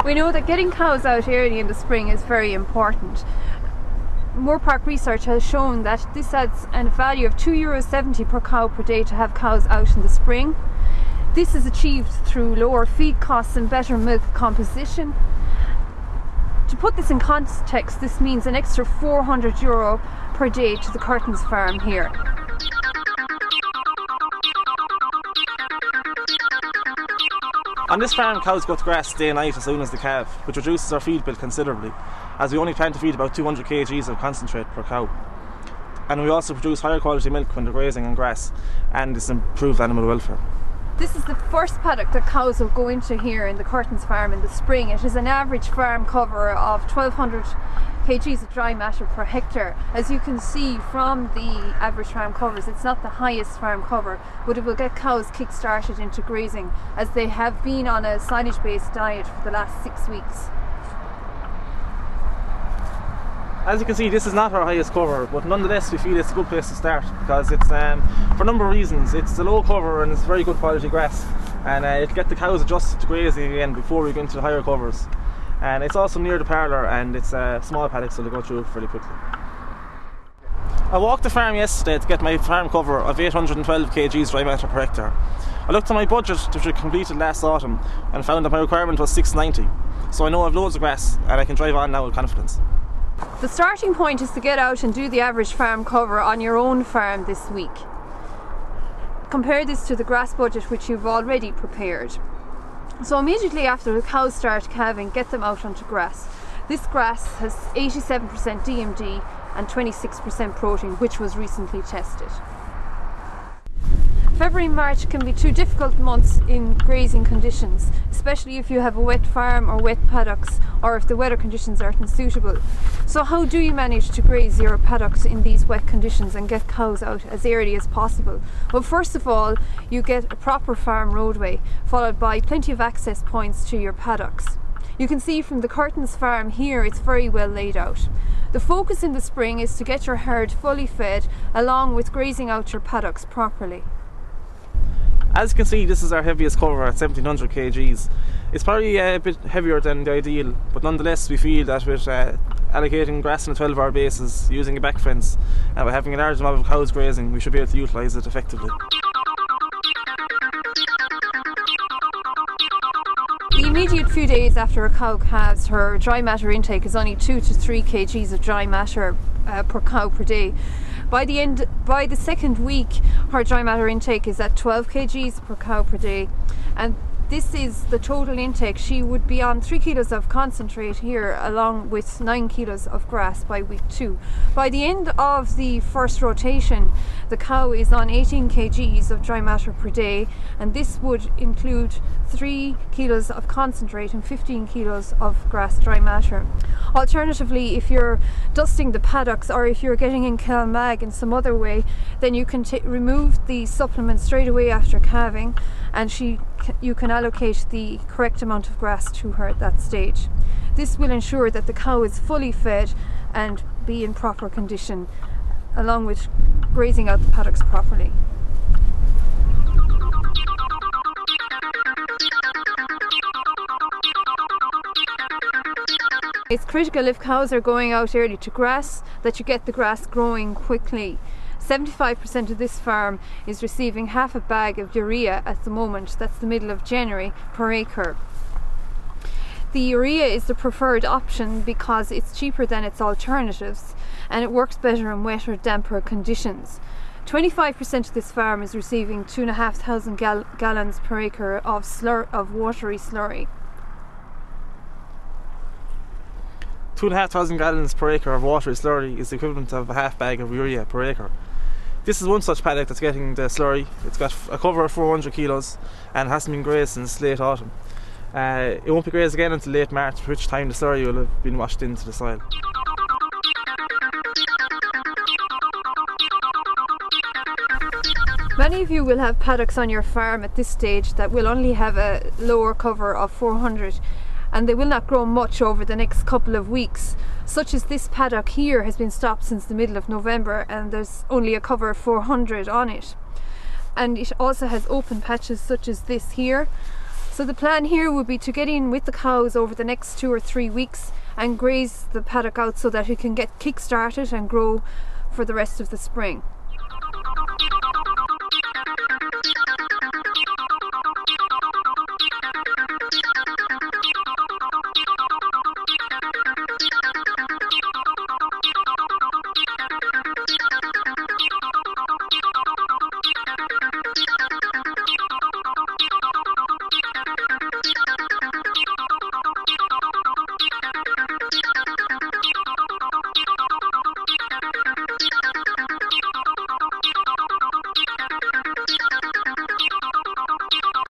We know that getting cows out early in the spring is very important. Moore Park research has shown that this adds a value of €2.70 per cow per day to have cows out in the spring. This is achieved through lower feed costs and better milk composition. To put this in context, this means an extra €400 per day to the Curtains farm here. On this farm, cows go to grass day and night as soon as they calve, which reduces our feed bill considerably, as we only plan to feed about 200 kgs of concentrate per cow. And we also produce higher quality milk when they're grazing on grass, and this improves animal welfare. This is the first paddock that cows will go into here in the Curtains farm in the spring. It is an average farm cover of 1200 kgs of dry matter per hectare. As you can see from the average farm covers, it's not the highest farm cover, but it will get cows kick-started into grazing, as they have been on a silage-based diet for the last 6 weeks. As you can see, this is not our highest cover, but nonetheless we feel it's a good place to start, because it's for a number of reasons. It's a low cover and it's very good quality grass, and it'll get the cows adjusted to grazing again before we go into the higher covers. And it's also near the parlour, and it's a small paddock, so they'll go through it fairly quickly. I walked the farm yesterday to get my farm cover of 812 kgs dry matter per hectare. I looked at my budget, which I completed last autumn, and found that my requirement was 690. So I know I've loads of grass and I can drive on now with confidence. The starting point is to get out and do the average farm cover on your own farm this week. Compare this to the grass budget which you've already prepared. So immediately after the cows start calving, get them out onto grass. This grass has 87% DMD and 26% protein, which was recently tested. February and March can be two difficult months in grazing conditions, especially if you have a wet farm or wet paddocks, or if the weather conditions aren't suitable. So how do you manage to graze your paddocks in these wet conditions and get cows out as early as possible? Well, first of all, you get a proper farm roadway, followed by plenty of access points to your paddocks. You can see from the Curtains farm here, it's very well laid out. The focus in the spring is to get your herd fully fed, along with grazing out your paddocks properly. As you can see, this is our heaviest cover at 1700 kgs. It's probably a bit heavier than the ideal, but nonetheless we feel that with allocating grass on a 12-hour basis, using a back fence, and by having a large amount of cows grazing, we should be able to utilise it effectively. The immediate few days after a cow calves, her dry matter intake is only 2 to 3 kgs of dry matter per cow per day. By the second week, her dry matter intake is at 12 kgs per cow per day, and this is the total intake. She would be on 3 kilos of concentrate here, along with 9 kilos of grass by week 2. By the end of the first rotation, the cow is on 18 kgs of dry matter per day, and this would include 3 kilos of concentrate and 15 kilos of grass dry matter. Alternatively, if you're dusting the paddocks, or if you're getting in Kelmag in some other way, then you can remove the supplement straight away after calving, and you can allocate the correct amount of grass to her at that stage. This will ensure that the cow is fully fed and be in proper condition, along with grazing out the paddocks properly. It's critical, if cows are going out early to grass, that you get the grass growing quickly. 75% of this farm is receiving half a bag of urea at the moment, that's the middle of January, per acre. The urea is the preferred option because it's cheaper than its alternatives, and it works better in wetter, damper conditions. 25% of this farm is receiving 2,500 gallons per acre of watery slurry. 2,500 gallons per acre of watery slurry is the equivalent of a half bag of urea per acre. This is one such paddock that's getting the slurry. It's got a cover of 400 kilos and hasn't been grazed since late autumn. It won't be grazed again until late March, at which time the slurry will have been washed into the soil. Many of you will have paddocks on your farm at this stage that will only have a lower cover of 400, and they will not grow much over the next couple of weeks. Such as this paddock here has been stopped since the middle of November, and there's only a cover of 400 on it. And it also has open patches such as this here. So the plan here would be to get in with the cows over the next 2 or 3 weeks and graze the paddock out so that it can get kick started and grow for the rest of the spring.